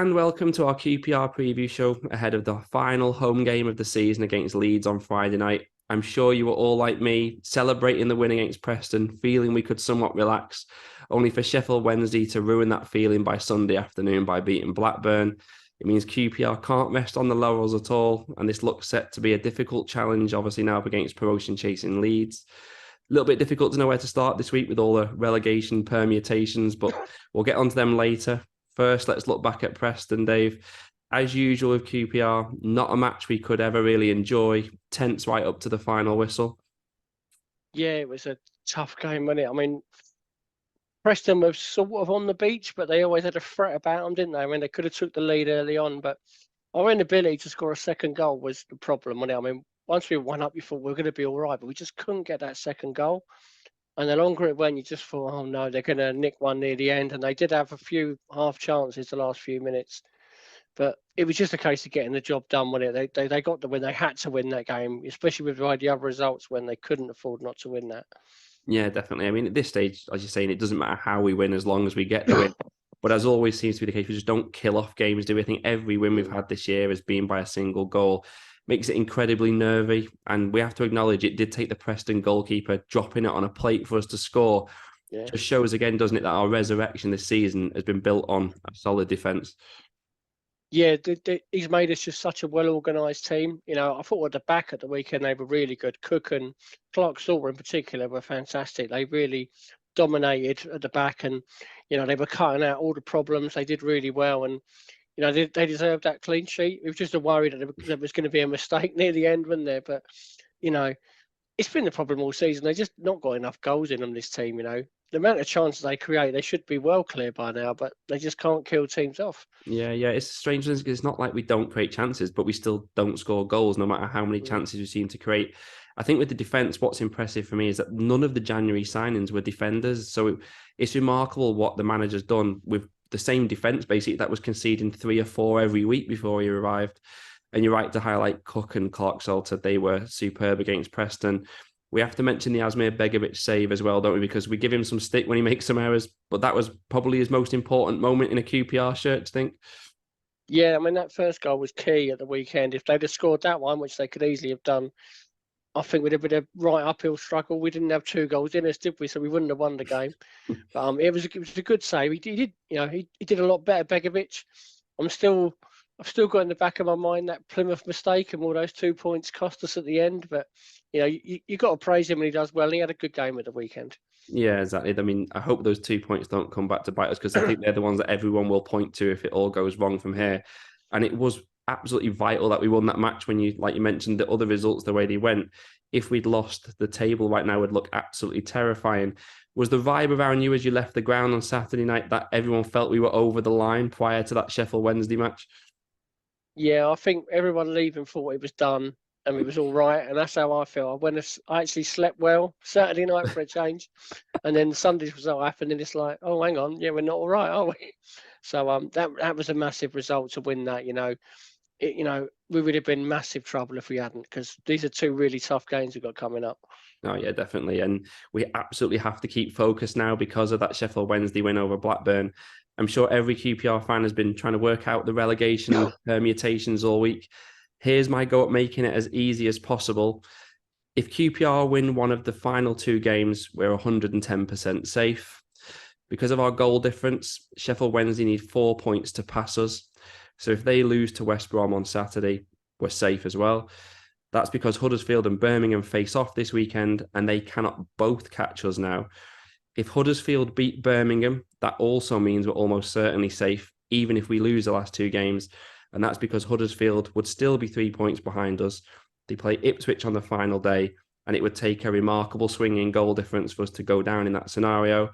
and welcome to our QPR Preview Show ahead of the final home game of the season against Leeds on Friday night. I'm sure you were all like me, celebrating the win against Preston, feeling we could somewhat relax, only for Sheffield Wednesday to ruin that feeling by Sunday afternoon by beating Blackburn. It means QPR can't rest on the laurels at all, and this looks set to be a difficult challenge, obviously now up against promotion-chasing Leeds. A little bit difficult to know where to start this week with all the relegation permutations, but we'll get onto them later. First, let's look back at Preston, Dave. As usual with QPR, not a match we could ever really enjoy. Tense right up to the final whistle. Yeah, it was a tough game, wasn't it? I mean, Preston were sort of on the beach, but they always had a threat about them, didn't they? I mean, they could have took the lead early on, but our inability to score a second goal was the problem, wasn't it? I mean, once we won up, you thought we were going to be all right, but we just couldn't get that second goal. And the longer it went, you just thought, oh no, they're going to nick one near the end. And they did have a few half chances the last few minutes. But it was just a case of getting the job done, wasn't it? They got the win. They had to win that game, especially with the other results when they couldn't afford not to win that. Yeah, definitely. I mean, at this stage, as you're saying, it doesn't matter how we win as long as we get the win. But as always seems to be the case, we just don't kill off games, do we? I think every win we've had this year has been by a single goal. Makes it incredibly nervy. And we have to acknowledge it did take the Preston goalkeeper dropping it on a plate for us to score. Yeah. Just shows again, doesn't it, that our resurrection this season has been built on a solid defence. Yeah, he's made us just such a well-organised team. You know, I thought at the back at the weekend they were really good. Cook and Clark-Salter in particular were fantastic. They really dominated at the back and, you know, they were cutting out all the problems. They did really well and, you know, they deserved that clean sheet. It was just a worry that there was going to be a mistake near the end, wasn't there? But, you know, it's been the problem all season. They just not got enough goals in them, this team, you know. The amount of chances they create, they should be well clear by now, but they just can't kill teams off. Yeah. It's strange because it's not like we don't create chances, but we still don't score goals no matter how many chances we seem to create. I think with the defence, what's impressive for me is that none of the January signings were defenders. So it's remarkable what the manager's done with the same defence, basically, that was conceding 3 or 4 every week before he arrived. And you're right to highlight Cook and Clark-Salter. They were superb against Preston. We have to mention the Asmir Begovic save as well, don't we? Because we give him some stick when he makes some errors, but that was probably his most important moment in a QPR shirt, do you think? Yeah, I mean, that first goal was key at the weekend. If they'd have scored that one, which they could easily have done, I think we'd have been a right uphill struggle. We didn't have 2 goals in us, did we? So we wouldn't have won the game. But it was a good save. He did, you know, he did a lot better, Begovic. I've still got in the back of my mind that Plymouth mistake and all those 2 points cost us at the end. But, you know, you got to praise him when he does well. He had a good game at the weekend. Yeah, exactly. I mean, I hope those 2 points don't come back to bite us because I think they're the ones that everyone will point to if it all goes wrong from here. And it was absolutely vital that we won that match when you, like you mentioned, the other results, the way they went. If we'd lost, the table right now would look absolutely terrifying. Was the vibe around you as you left the ground on Saturday night that everyone felt we were over the line prior to that Sheffield Wednesday match? Yeah, I think everyone leaving thought it was done and it was all right. And that's how I felt. I actually slept well Saturday night for a change. And then Sunday's result happened and it's like, oh, hang on. Yeah, we're not all right, are we? So that was a massive result to win that, you know. We would have been massive trouble if we hadn't, because these are 2 really tough games we've got coming up. Oh, yeah, definitely. And we absolutely have to keep focused now because of that Sheffield Wednesday win over Blackburn. I'm sure every QPR fan has been trying to work out the relegation permutations all week. Here's my go at making it as easy as possible. If QPR win one of the final 2 games, we're 110% safe. Because of our goal difference, Sheffield Wednesday need 4 points to pass us. So if they lose to West Brom on Saturday, we're safe as well. That's because Huddersfield and Birmingham face off this weekend and they cannot both catch us now. If Huddersfield beat Birmingham, that also means we're almost certainly safe, even if we lose the last 2 games. And that's because Huddersfield would still be 3 points behind us. They play Ipswich on the final day, and it would take a remarkable swing in goal difference for us to go down in that scenario.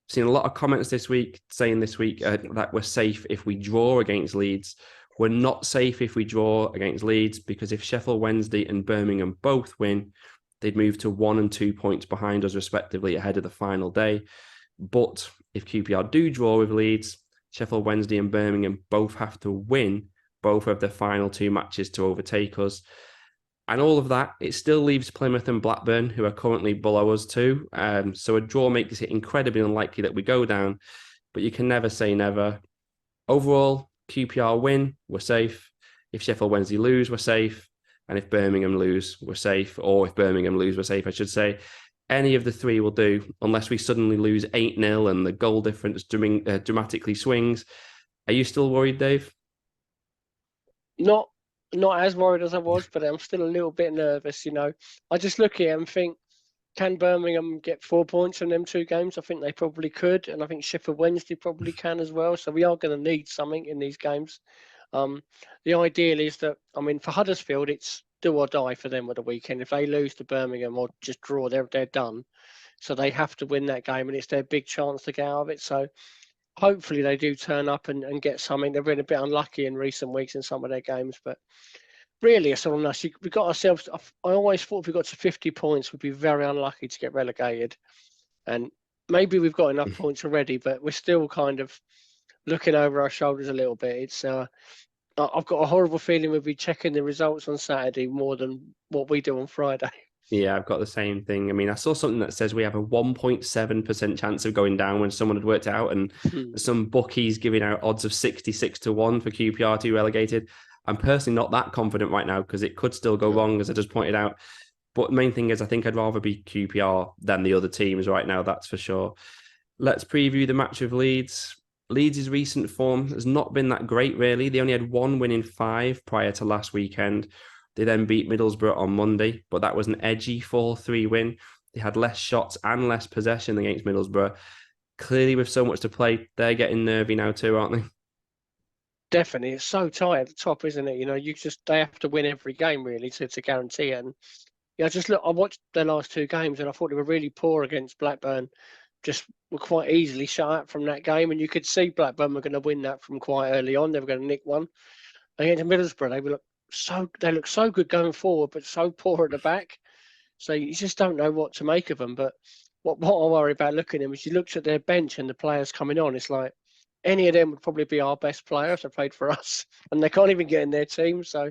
Seen a lot of comments this week saying that we're safe if we draw against Leeds. We're not safe if we draw against Leeds because if Sheffield Wednesday and Birmingham both win, they'd move to 1 and 2 points behind us respectively ahead of the final day. But if QPR do draw with Leeds, Sheffield Wednesday and Birmingham both have to win both of their final 2 matches to overtake us. And all of that, it still leaves Plymouth and Blackburn, who are currently below us too. So a draw makes it incredibly unlikely that we go down, but you can never say never. Overall, QPR win, we're safe. If Sheffield Wednesday lose, we're safe. And if Birmingham lose, we're safe. Or if Birmingham lose, we're safe, I should say. Any of the three will do, unless we suddenly lose 8-0 and the goal difference dramatically swings. Are you still worried, Dave? Not as worried as I was, but I'm still a little bit nervous. I just look at it and think, can Birmingham get 4 points from them 2 games? I think they probably could, and I think Sheffield Wednesday probably can as well. So we are going to need something in these games. The ideal is that, for Huddersfield, it's do or die for them at the weekend. If they lose to Birmingham or just draw, they're done. So they have to win that game, and it's their big chance to get out of it. So hopefully they do turn up and get something. They've been a bit unlucky in recent weeks in some of their games, but really it's on us. We got ourselves. I always thought if we got to 50 points, we'd be very unlucky to get relegated. And maybe we've got enough points already, but we're still kind of looking over our shoulders a little bit. It's I've got a horrible feeling we'll be checking the results on Saturday more than what we do on Friday. Yeah, I've got the same thing. I mean, I saw something that says we have a 1.7% chance of going down when someone had worked it out, and some bookies giving out odds of 66-1 for QPR to be relegated. I'm personally not that confident right now because it could still go wrong, as I just pointed out. But the main thing is I think I'd rather be QPR than the other teams right now, that's for sure. Let's preview the match with Leeds. Leeds' recent form has not been that great, really. They only had 1 win in 5 prior to last weekend. They then beat Middlesbrough on Monday, but that was an edgy 4-3 win. They had less shots and less possession against Middlesbrough. Clearly, with so much to play, they're getting nervy now too, aren't they? Definitely. It's so tight at the top, isn't it? They have to win every game, really, to guarantee it. And I watched their last 2 games and I thought they were really poor against Blackburn. Just were quite easily shut out from that game, and you could see Blackburn were going to win that from quite early on. They were going to nick one. Against Middlesbrough, they look so good going forward, but so poor at the back. So you just don't know what to make of them. But what I worry about looking at them is you looked at their bench and the players coming on. It's like any of them would probably be our best player if they played for us, and they can't even get in their team. So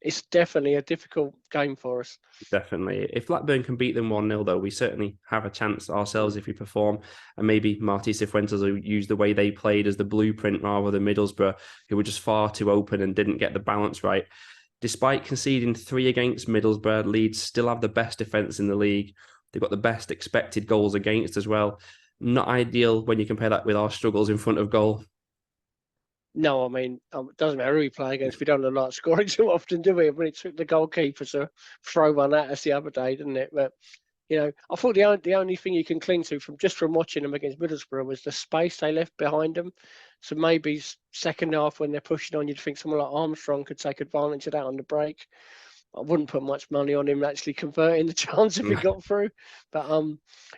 it's definitely a difficult game for us. Definitely. If Blackburn can beat them 1-0, though, we certainly have a chance ourselves if we perform. And maybe Martí Cifuentes will use the way they played as the blueprint rather than Middlesbrough, who were just far too open and didn't get the balance right. Despite conceding 3 against Middlesbrough, Leeds still have the best defence in the league. They've got the best expected goals against as well. Not ideal when you compare that with our struggles in front of goal. No, it doesn't matter who we play against. We don't look like scoring too often, do we? When it took the goalkeeper to throw one at us the other day, didn't it? But I thought the only thing you can cling to from watching them against Middlesbrough was the space they left behind them. So maybe second half when they're pushing on, you'd think someone like Armstrong could take advantage of that on the break. I wouldn't put much money on him actually converting the chance if he got through. But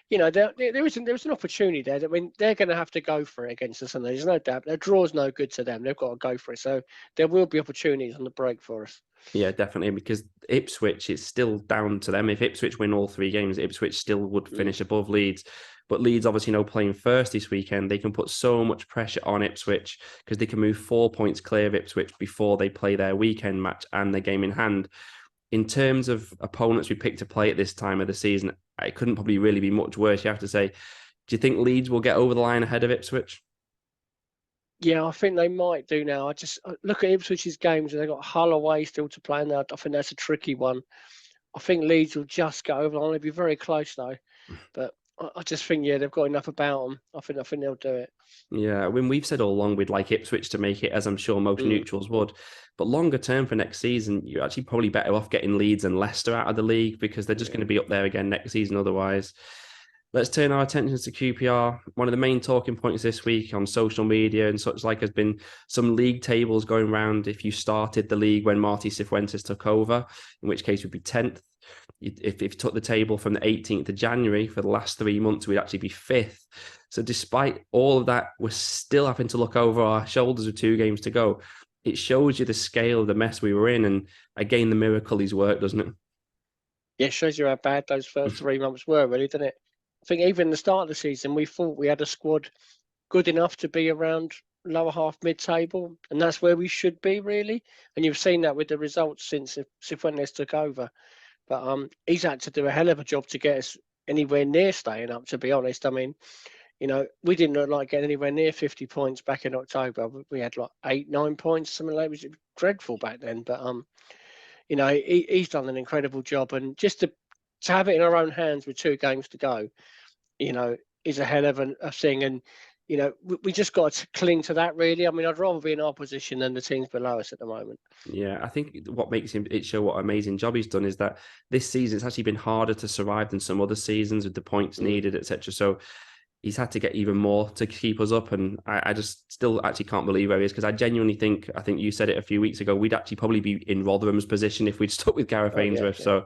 there was an opportunity there. They're going to have to go for it against us, and there's no doubt. Their draw's no good to them. They've got to go for it. So there will be opportunities on the break for us. Yeah, definitely, because Ipswich is still down to them. If Ipswich win all 3 games, Ipswich still would finish above Leeds. But Leeds, obviously, playing first this weekend, they can put so much pressure on Ipswich because they can move 4 points clear of Ipswich before they play their weekend match and their game in hand. In terms of opponents we picked to play at this time of the season, it couldn't probably really be much worse, you have to say. Do you think Leeds will get over the line ahead of Ipswich? Yeah, I think they might do now. I just look at Ipswich's games and they've got Hull away still to play now. I think that's a tricky one. I think Leeds will just get over the line. They'll be very close though. But I just think, they've got enough about them. I think they'll do it. Yeah, we've said all along we'd like Ipswich to make it, as I'm sure most neutrals would. But longer term for next season, you're actually probably better off getting Leeds and Leicester out of the league because they're just going to be up there again next season otherwise. Let's turn our attentions to QPR. One of the main talking points this week on social media and such like has been some league tables going around if you started the league when Martí Cifuentes took over, in which case we'd be 10th. If you took the table from the 18th of January for the last 3 months, we'd actually be 5th. So despite all of that, we're still having to look over our shoulders with 2 games to go. It shows you the scale of the mess we were in. And again, the miracle is work, doesn't it? Yeah, it shows you how bad those first 3 months were, really, doesn't it? I think even the start of the season, we thought we had a squad good enough to be around lower half mid-table, and that's where we should be, really. And you've seen that with the results since Cifuentes took over. But he's had to do a hell of a job to get us anywhere near staying up, to be honest. we didn't look like getting anywhere near 50 points back in October. We had like 8-9 points, something like that. It was dreadful back then. But he's done an incredible job, and just to have it in our own hands with 2 games to go, is a hell of a thing. And we just got to cling to that, really. I mean, I'd rather be in our position than the teams below us at the moment. Yeah, I think what makes it show what amazing job he's done is that this season it's actually been harder to survive than some other seasons with the points needed, etc. So he's had to get even more to keep us up, and I just still actually can't believe where he is, because I genuinely think, I think you said it a few weeks ago, we'd actually probably be in Rotherham's position if we'd stuck with Gareth Ainsworth. Yeah.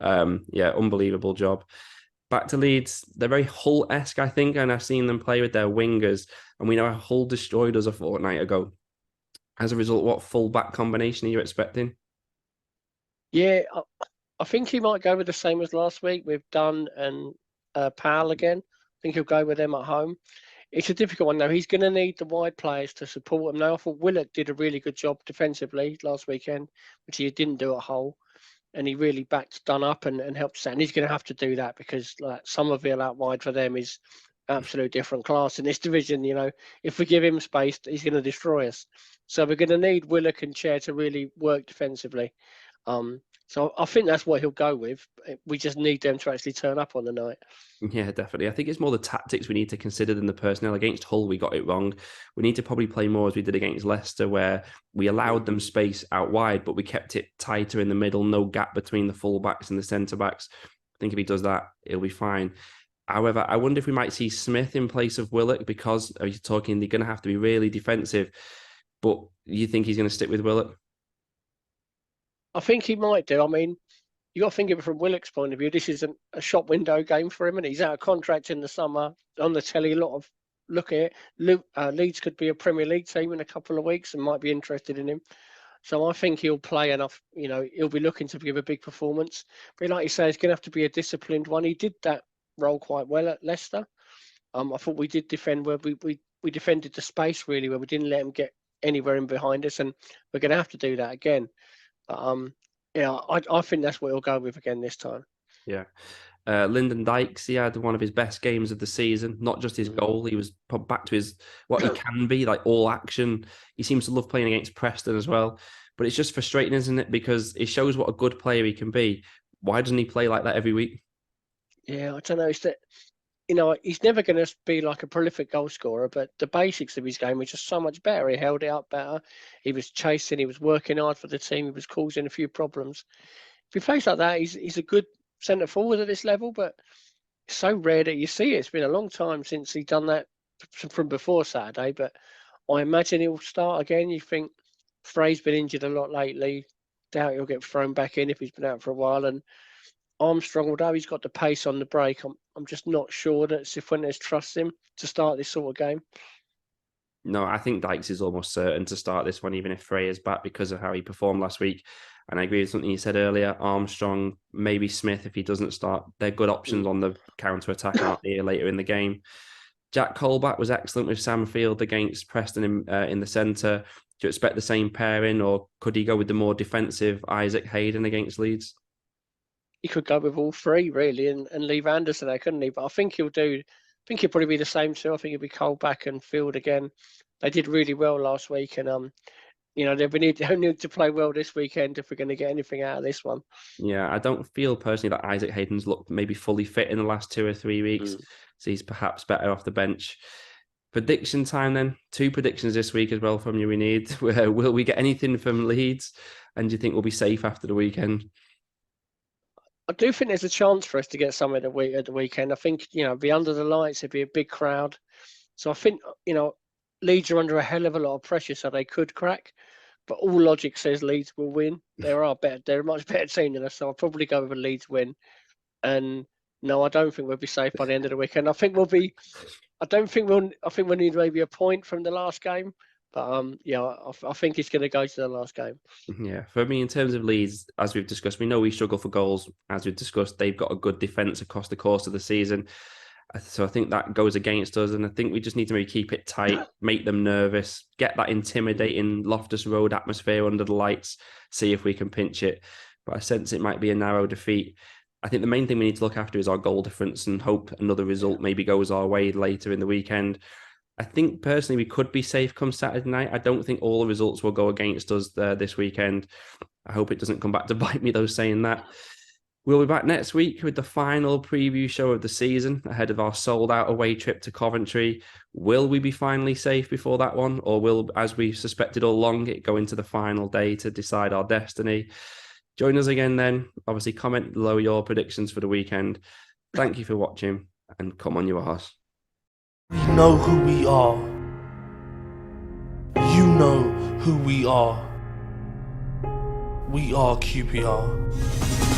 So unbelievable job. Back to Leeds, they're very Hull-esque, I think, and I've seen them play with their wingers, and we know how Hull destroyed us a fortnight ago. As a result, what full-back combination are you expecting? Yeah, I think he might go with the same as last week with Dunn and Powell again. I think he'll go with them at home. It's a difficult one, though. He's going to need the wide players to support him. Now, I thought Willock did a really good job defensively last weekend, which he didn't do at Hull. And he really backed Dunn up and helped set. And he's going to have to do that, because Somerville out wide for them is absolute different class in this division. If we give him space, he's going to destroy us. So we're going to need Willock and Chair to really work defensively. So I think that's what he'll go with. We just need them to actually turn up on the night. Yeah, definitely. I think it's more the tactics we need to consider than the personnel. Against Hull, we got it wrong. We need to probably play more as we did against Leicester, where we allowed them space out wide, but we kept it tighter in the middle, no gap between the full-backs and the centre-backs. I think if he does that, he'll be fine. However, I wonder if we might see Smith in place of Willock, because they're going to have to be really defensive. But you think he's going to stick with Willock? I think he might do. I mean, you got to think of it from Willock's point of view. This is a shop window game for him, and he's out of contract in the summer. On the telly, a lot of look at it. Leeds could be a Premier League team in a couple of weeks and might be interested in him. So I think he'll play enough. He'll be looking to give a big performance. But like you say, it's going to have to be a disciplined one. He did that role quite well at Leicester. I thought we did defend where we defended the space really, where we didn't let him get anywhere in behind us, and we're going to have to do that again. I think that's what he'll go with again this time. Yeah. Lyndon Dykes, he had one of his best games of the season, not just his goal. He was back to what he can be, like all action. He seems to love playing against Preston as well. But it's just frustrating, isn't it? Because it shows what a good player he can be. Why doesn't he play like that every week? Yeah, I don't know. It's that, he's never going to be like a prolific goal scorer, but the basics of his game was just so much better. He held it up better. He was chasing. He was working hard for the team. He was causing a few problems. If he plays like that, he's a good centre forward at this level, but it's so rare that you see it. It's been a long time since he's done that from before Saturday, but I imagine he'll start again. You think Frey's been injured a lot lately. Doubt he'll get thrown back in if he's been out for a while. And Armstrong, although he's got the pace on the break, I'm just not sure that Cifuentes trusts him to start this sort of game. No, I think Dykes is almost certain to start this one, even if Frey is back, because of how he performed last week. And I agree with something you said earlier. Armstrong, maybe Smith, if he doesn't start, they're good options on the counter-attack, aren't they, later in the game. Jack Colback was excellent with Sam Field against Preston in the centre. Do you expect the same pairing, or could he go with the more defensive Isaac Hayden against Leeds? He could go with all three, really, and leave Anderson there, couldn't he? But I think he'll probably be the same too. I think he'll be Colback and Field again. They did really well last week, and they need to play well this weekend if we're going to get anything out of this one. Yeah, I don't feel personally that Isaac Hayden's looked maybe fully fit in the last 2 or 3 weeks. So he's perhaps better off the bench. Prediction time then. 2 predictions this week as well from you we need. Will we get anything from Leeds? And do you think we'll be safe after the weekend? I do think there's a chance for us to get some at the weekend. I think, be under the lights, it'd be a big crowd. So I think, Leeds are under a hell of a lot of pressure, so they could crack. But all logic says Leeds will win. They're a much better team than us, so I'll probably go with a Leeds win. And no, I don't think we'll be safe by the end of the weekend. I think we'll need maybe a point from the last game. But I think it's going to go to the last game. Yeah, for me, in terms of Leeds, as we've discussed, we know we struggle for goals. As we've discussed, they've got a good defence across the course of the season. So I think that goes against us. And I think we just need to maybe keep it tight, make them nervous, get that intimidating Loftus Road atmosphere under the lights, see if we can pinch it. But I sense it might be a narrow defeat. I think the main thing we need to look after is our goal difference and hope another result maybe goes our way later in the weekend. I think personally we could be safe come Saturday night. I don't think all the results will go against us this weekend. I hope it doesn't come back to bite me though saying that. We'll be back next week with the final preview show of the season ahead of our sold-out away trip to Coventry. Will we be finally safe before that one? Or will, as we suspected all along, it go into the final day to decide our destiny? Join us again then. Obviously, comment below your predictions for the weekend. Thank you for watching, and come on, you arse. We know who we are. You know who we are. We are QPR.